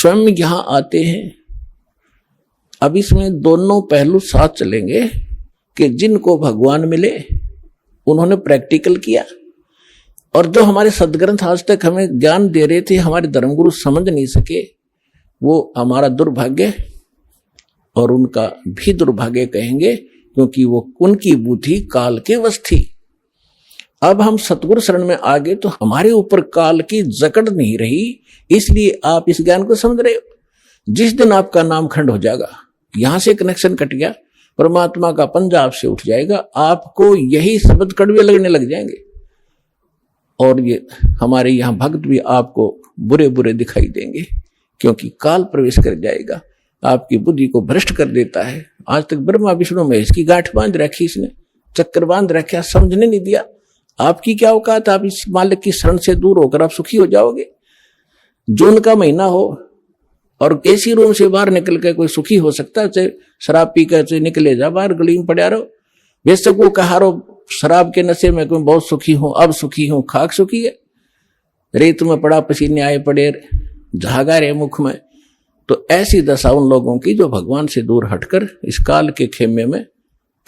स्वयं यहाँ आते हैं। अब इसमें दोनों पहलू साथ चलेंगे कि जिनको भगवान मिले उन्होंने प्रैक्टिकल किया, और जो हमारे सदग्रंथ आज तक हमें ज्ञान दे रहे थे हमारे धर्मगुरु समझ नहीं सके, वो हमारा दुर्भाग्य और उनका भी दुर्भाग्य कहेंगे, क्योंकि वो उनकी बुद्धि काल के वश थी। अब हम सतगुरु शरण में आ गए तो हमारे ऊपर काल की जकड़ नहीं रही, इसलिए आप इस ज्ञान को समझ रहे हो। जिस दिन आपका नाम खंड हो जाएगा, यहां से कनेक्शन कट गया, परमात्मा का पंजा आपसे उठ जाएगा, आपको यही शब्द कड़वे लगने लग जाएंगे, और ये हमारे यहाँ भक्त भी आपको बुरे बुरे दिखाई देंगे, क्योंकि काल प्रवेश कर जाएगा, आपकी बुद्धि को भ्रष्ट कर देता है। आज तक ब्रह्मा विष्णु महेश की गांठ बांध रखी, इसने चक्कर बांध रखा, समझने नहीं दिया। आपकी क्या औकात, आप इस मालिक की शरण से दूर होकर आप सुखी हो जाओगे। जून का महीना हो और एसी रूम से बाहर निकल के कोई सुखी हो सकता है? चाहे शराब पी कर निकले जा बाहर, गली में पड़ा रहो, बेशक वो कहा रहो शराब के नशे में मैं बहुत सुखी हूं, अब सुखी हूं, खाक सुखी है, रेत में पड़ा पसीने आए पड़े, झागा रहे मुख में। तो ऐसी दशा उन लोगों की जो भगवान से दूर हटकर इस काल के खेमे में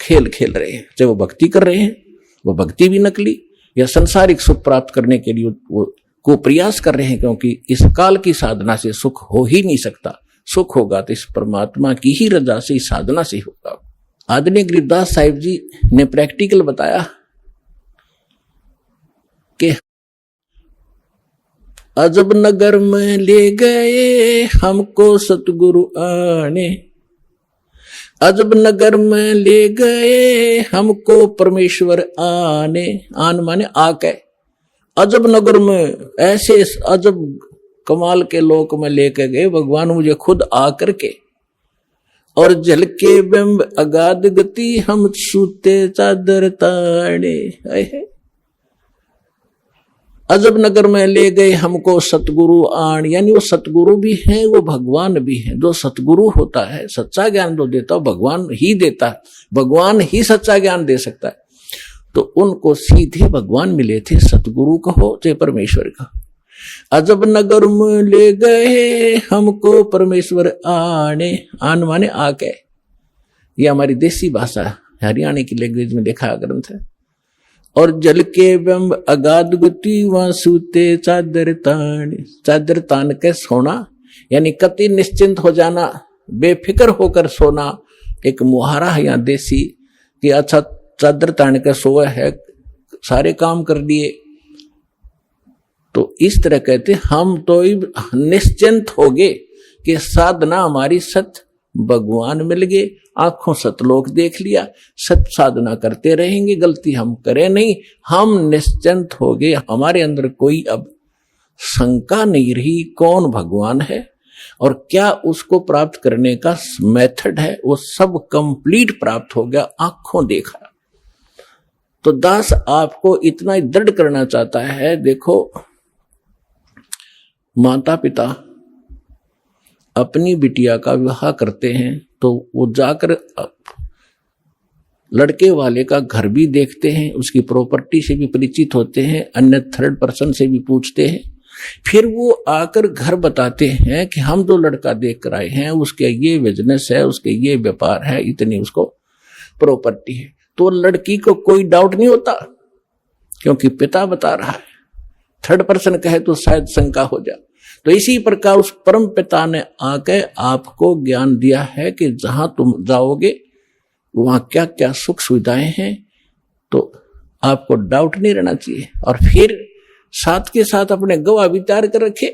खेल खेल रहे हैं। चाहे वो भक्ति कर रहे हैं, वो भक्ति भी नकली, या संसारिक सुख प्राप्त करने के लिए वो को प्रयास कर रहे हैं, क्योंकि इस काल की साधना से सुख हो ही नहीं सकता। सुख होगा तो इस परमात्मा की ही रजा से, इस साधना से होगा। आदरणीय गरीबदास साहिब जी ने प्रैक्टिकल बताया कि अजब नगर में ले गए हमको सतगुरु आने, अजब नगर में ले गए हमको परमेश्वर आने। आन माने आके, अजब नगर में ऐसे अजब कमाल के लोक में लेके गए भगवान मुझे खुद आकर के, और झलके बिंब अगाध गति हम सूते चादर ताड़े। अजब नगर में ले गए हमको सतगुरु आण, यानी वो सतगुरु भी हैं, वो भगवान भी हैं। जो सतगुरु होता है, सच्चा ज्ञान जो देता है भगवान ही देता है, भगवान ही सच्चा ज्ञान दे सकता है। तो उनको सीधे भगवान मिले थे, सतगुरु कहो चाहे परमेश्वर कहो। अजब नगर में ले गए हमको परमेश्वर आने, आन माने आके, ये हमारी देसी भाषा हरियाणा की लैंग्वेज में देखा ग्रंथ है। और जल के बिंब अगाध गति वहां सूते चादर तान, चादर तान के सोना, यानी कति निश्चिंत हो जाना, बेफिक्र होकर सोना। एक मुहारा है यहाँ देसी कि अच्छा चादर तान के सोया है, सारे काम कर दिए। तो इस तरह कहते हम तो निश्चिंत हो गए कि साधना हमारी सत भगवान मिल गए, आंखों सतलोक देख लिया, सत साधना करते रहेंगे, गलती हम करें नहीं, हम निश्चिंत हो गए। हमारे अंदर कोई अब शंका नहीं रही कौन भगवान है और क्या उसको प्राप्त करने का मेथड है, वो सब कंप्लीट प्राप्त हो गया, आंखों देखा। तो दास आपको इतना दृढ़ करना चाहता है, देखो माता पिता अपनी बिटिया का विवाह करते हैं तो वो जाकर लड़के वाले का घर भी देखते हैं, उसकी प्रॉपर्टी से भी परिचित होते हैं, अन्य थर्ड पर्सन से भी पूछते हैं, फिर वो आकर घर बताते हैं कि हम जो लड़का देख कर आए हैं उसके ये बिजनेस है, उसके ये व्यापार है, इतनी उसको प्रॉपर्टी है। तो लड़की को कोई डाउट नहीं होता क्योंकि पिता बता रहा है, थर्ड पर्सन कहे तो शायद शंका हो जाए। तो इसी प्रकार उस परम पिता ने आके आपको ज्ञान दिया है कि जहां तुम जाओगे वहां क्या क्या सुख सुविधाएं हैं, तो आपको डाउट नहीं रहना चाहिए। और फिर साथ के साथ अपने गवाह भी तैयार कर रखे।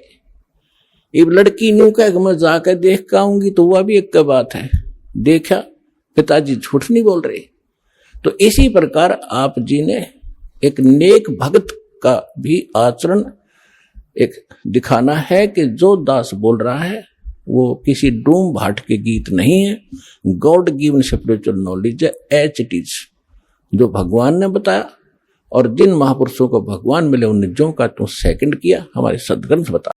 ये लड़की न्यू कह मैं जाकर देख के आऊंगी तो वह भी एक बात है, देखा पिताजी झूठ नहीं बोल रहे। तो इसी प्रकार आप जी ने एक नेक भक्त का भी आचरण एक दिखाना है कि जो दास बोल रहा है वो किसी डूम भाट के गीत नहीं है, गॉड गिवन स्पिरिचुअल नॉलेज है, एच इट इज, जो भगवान ने बताया। और जिन महापुरुषों को भगवान मिले उन जो का तो सेकंड किया, हमारे सदग्रंथ बता